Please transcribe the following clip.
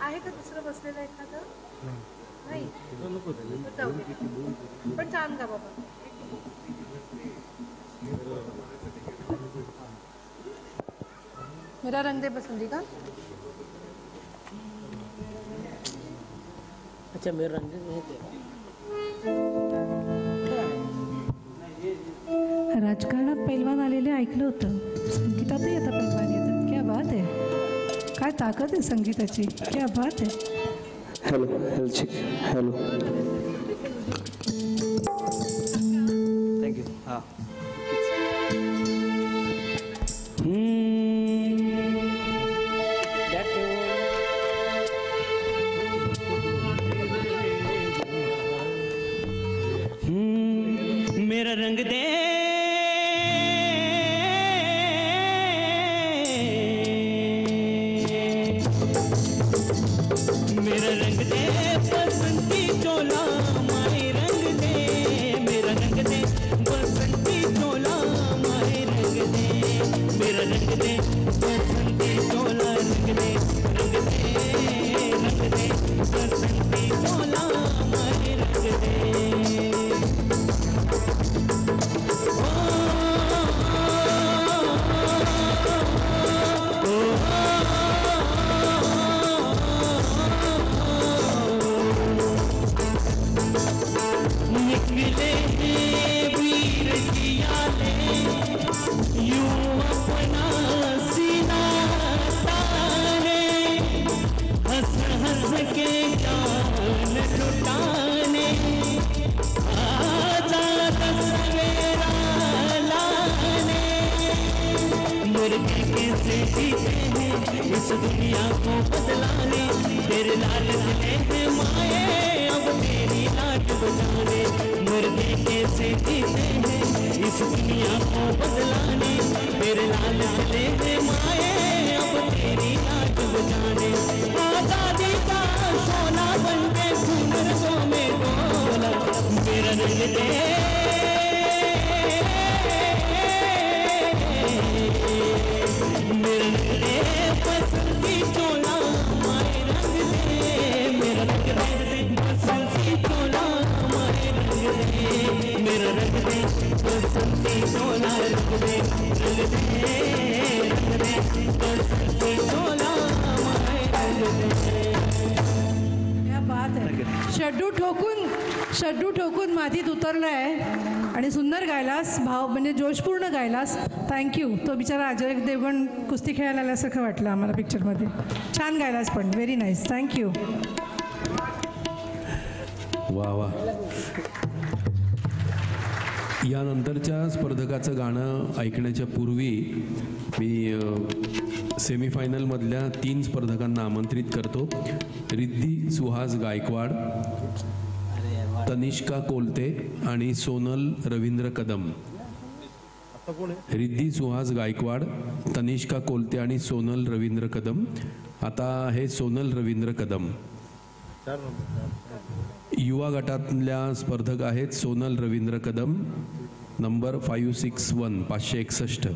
आहे का दुसरं बसलेलं एखादं? नाही जाऊ दे. पण छान गा बाबा. मेरा रंग दे बसंती का? अच्छा मेरा रंग दे. राजकारणात पैलवान आलेले ऐकलं होतं. संगीतातही आता पैलवान येतात. क्या बात आहे. काय ताकद आहे संगीताची. क्या बात आहे. Hello hello. थँक्यू. हां मेरा रंग दे मेरा रंग दे बसंती चोला माए रंग दे मेरा रंग दे बसंती चोला माए रंग दे मेरा रंग दे बसंती चोला रंग दे बसंती चोला माए रंग दे. निकले वीर किया ले यूं अपना सीना ताने हंस हंस के जान लुटाने आजाद सवेरा लाने मुर्गे कैसे जीते हैं इस दुनिया को बदलाने तेरे लाल गले हैं माए अब तेरी लाट बजाने मुर्गे कैसे जीते हैं इस दुनिया को बदलाने तेरे लाल गले हैं माए अब तेरी लाट बजाने आजादी का सोना बन के खून रगों में डोला मेरा रंग दे मेरा रंग दे बसंती चोला माए रंग दे मेरा रंग दे बसंती चोला माए रंग दे मेरा रंग दे बसंती चोला रंग दे बसंती चोला माए रंग दे. क्या बात आहे. शड्डू ठोकून मातीत उतरलाय आणि सुंदर गायलास. भाव म्हणजे जोशपूर्ण गायलास. थँक्यू. तो बिचारा अजय देवगण कुस्ती खेळायला आल्यासारखं वाटलं आम्हाला पिक्चरमध्ये. छान गायलास पण. Very nice. थँक्यू. वा वा. यानंतरच्या स्पर्धकाचं गाणं ऐकण्याच्या पूर्वी मी सेमीफायनलमधल्या 3 स्पर्धकांना आमंत्रित करतो. रिद्धी सुहास गायकवाड, तनिष्का कोलते आणि सोनल रवींद्र कदम. रिद्धी सुहास गायकवाड, तनिष्का कोलते आणि सोनल रवींद्र कदम. आता हे सोनल रवींद्र कदम. युवा गटातल्या स्पर्धक आहेत सोनल रवींद्र कदम, नंबर 561 561.